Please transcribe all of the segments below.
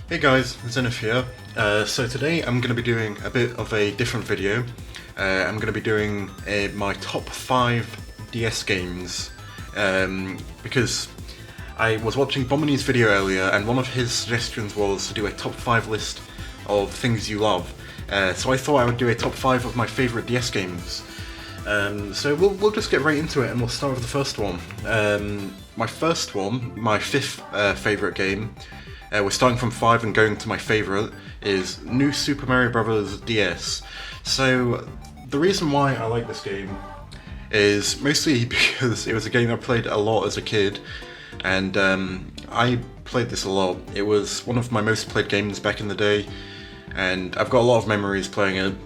Hey guys, Xenith here. So today I'm going to be doing a bit of a different video. I'm going to be doing my top 5 DS games because I was watching Bomini's video earlier and one of his suggestions was to do a top 5 list of things you love. So I thought I would do a top 5 of my favourite DS games. So we'll just get right into it and we'll start with the first one. My first one, my 5th favourite game, we're starting from 5 and going to my favourite, is New Super Mario Bros. DS. So the reason why I like this game is mostly because it was a game I played a lot as a kid, and I played this a lot. It was one of my most played games back in the day, and I've got a lot of memories playing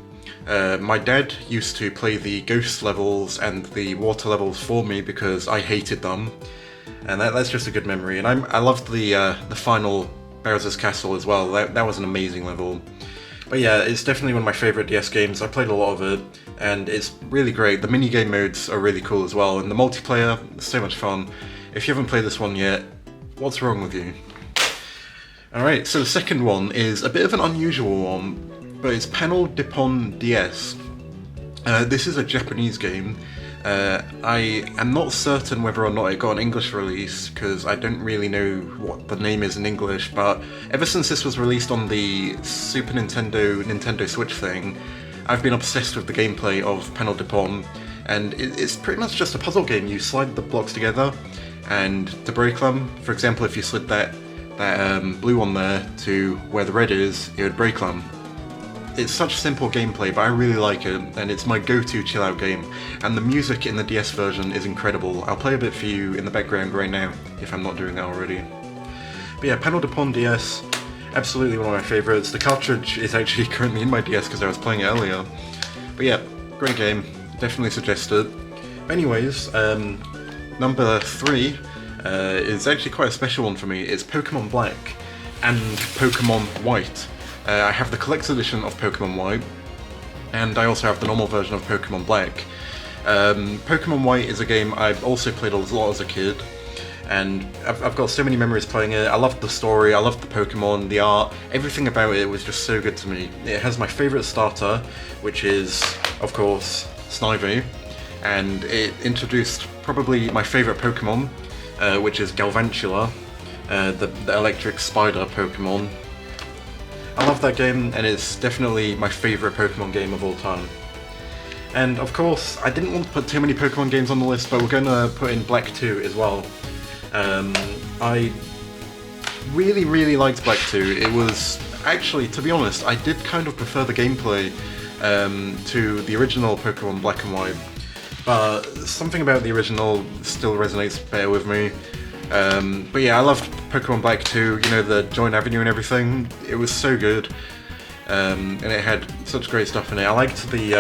it. My dad used to play the ghost levels and the water levels for me because I hated them. And that's just a good memory, and I loved the final Bowser's Castle as well. That was an amazing level. But yeah, it's definitely one of my favourite DS games. I played a lot of it, and it's really great. The minigame modes are really cool as well, and the multiplayer is so much fun. If you haven't played this one yet, what's wrong with you? Alright, so the second one is a bit of an unusual one, but it's Panel Depon DS. This is a Japanese game. I am not certain whether or not it got an English release, because I don't really know what the name is in English, but ever since this was released on the Super Nintendo, Nintendo Switch thing, I've been obsessed with the gameplay of Panel Depon, and it's pretty much just a puzzle game. You slide the blocks together, and to break them, for example, if you slid that blue one there to where the red is, it would break them. It's such simple gameplay, but I really like it, and it's my go-to chill-out game. And the music in the DS version is incredible. I'll play a bit for you in the background right now, if I'm not doing that already. But yeah, Panel Depon DS, absolutely one of my favourites. The cartridge is actually currently in my DS because I was playing it earlier. But yeah, great game, definitely suggest it. Anyways, number 3 is actually quite a special one for me. It's Pokemon Black and Pokemon White. I have the collector's edition of Pokemon White, and I also have the normal version of Pokemon Black. Pokemon White is a game I've also played a lot as a kid, and I've got so many memories playing it. I loved the story, I loved the Pokemon, the art, everything about it was just so good to me. It has my favourite starter, which is, of course, Snivy, and it introduced probably my favourite Pokemon, which is Galvantula, the electric spider Pokemon. I love that game, and it's definitely my favourite Pokemon game of all time. And of course, I didn't want to put too many Pokemon games on the list, but we're going to put in Black 2 as well. I really liked Black 2. It was, actually, to be honest, I did kind of prefer the gameplay to the original Pokemon Black and White. But something about the original still resonates better with me. But yeah, I loved Pokemon Black 2, you know, the Joint Avenue and everything. It was so good, and it had such great stuff in it. I liked the,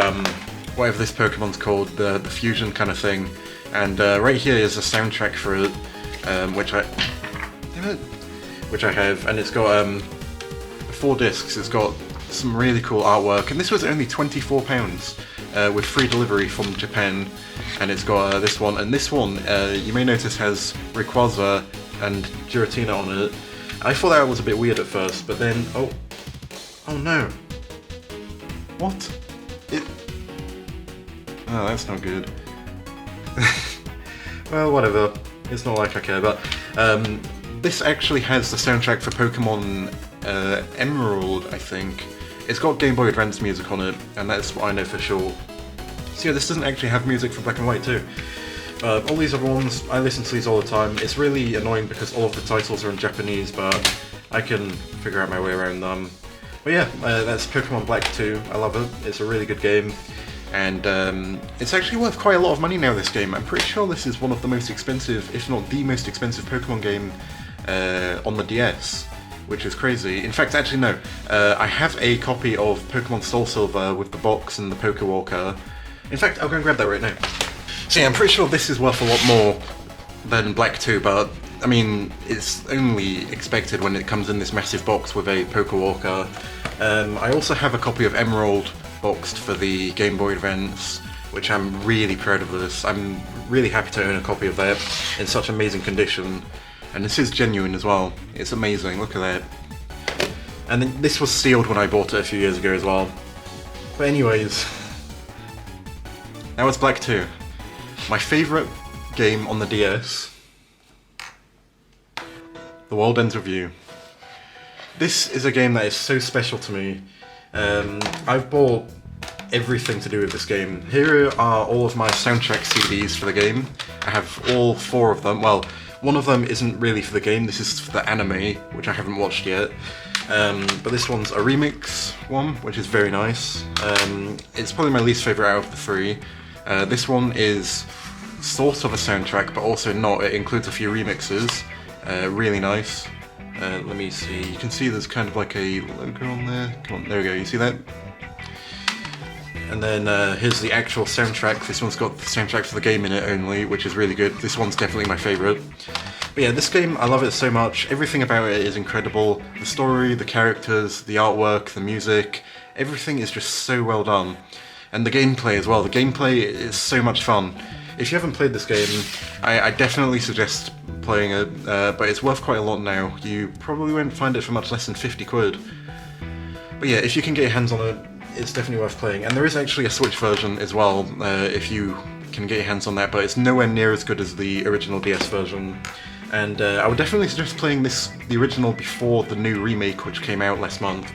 whatever this Pokemon's called, the fusion kind of thing. And right here is a soundtrack for it, which I have, and it's got 4 discs. It's got some really cool artwork, and this was only £24 with free delivery from Japan. And it's got this one, and this one, you may notice, has Rayquaza and Giratina on it. I thought that was a bit weird at first, but then, oh no. What? Oh, that's not good. Well, whatever. It's not like I care, but this actually has the soundtrack for Pokemon Emerald, I think. It's got Game Boy Advance music on it, and that's what I know for sure. So yeah, this doesn't actually have music for Black and White too. All these other ones, I listen to these all the time. It's really annoying because all of the titles are in Japanese, but I can figure out my way around them. But yeah, that's Pokemon Black 2. I love it. It's a really good game. And it's actually worth quite a lot of money now, this game. I'm pretty sure this is one of the most expensive, if not the most expensive Pokemon game on the DS. Which is crazy. In fact, actually no. I have a copy of Pokemon Soul Silver with the box and the Pokewalker. In fact, I'll go and grab that right now. So yeah, I'm pretty sure this is worth a lot more than Black 2, but I mean, it's only expected when it comes in this massive box with a Pokewalker. I also have a copy of Emerald boxed for the Game Boy Advance, which I'm really proud of this. I'm really happy to own a copy of that in such amazing condition. And this is genuine as well. It's amazing, look at that. And then this was sealed when I bought it a few years ago as well. But anyways, now it's Black 2. My favourite game on the DS. The World Ends With You. This is a game that is so special to me. I've bought everything to do with this game. Here are all of my soundtrack CDs for the game. I have all 4 of them. Well, one of them isn't really for the game, this is for the anime, which I haven't watched yet. But this one's a remix one, which is very nice. It's probably my least favourite out of the 3. This one is sort of a soundtrack, but also not. It includes a few remixes. Really nice. Let me see, you can see there's kind of like a logo on there. Come on, there we go, you see that? And then here's the actual soundtrack. This one's got the soundtrack for the game in it only, which is really good. This one's definitely my favourite. But yeah, this game, I love it so much. Everything about it is incredible. The story, the characters, the artwork, the music, everything is just so well done. And the gameplay as well. The gameplay is so much fun. If you haven't played this game, I definitely suggest playing it, but it's worth quite a lot now. You probably won't find it for much less than 50 quid. But yeah, if you can get your hands on it, it's definitely worth playing. And there is actually a Switch version as well, if you can get your hands on that, but it's nowhere near as good as the original DS version. And I would definitely suggest playing the original before the new remake, which came out last month.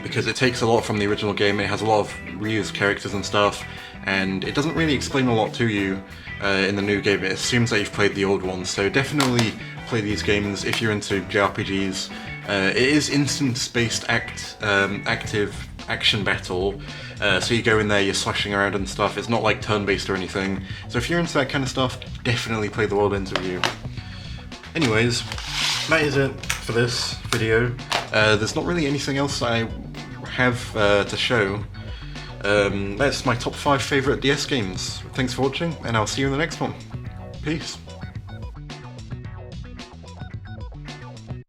Because it takes a lot from the original game, it has a lot of reused characters and stuff, and it doesn't really explain a lot to you in the new game. It assumes that you've played the old ones, so definitely play these games if you're into JRPGs. It is instance-based active action battle, so you go in there, you're slashing around and stuff. It's not like turn-based or anything, so if you're into that kind of stuff, definitely play The World Ends With You. Anyways, that is it for this video. There's not really anything else I have to show. That's my top 5 favourite DS games. Thanks for watching, and I'll see you in the next one. Peace.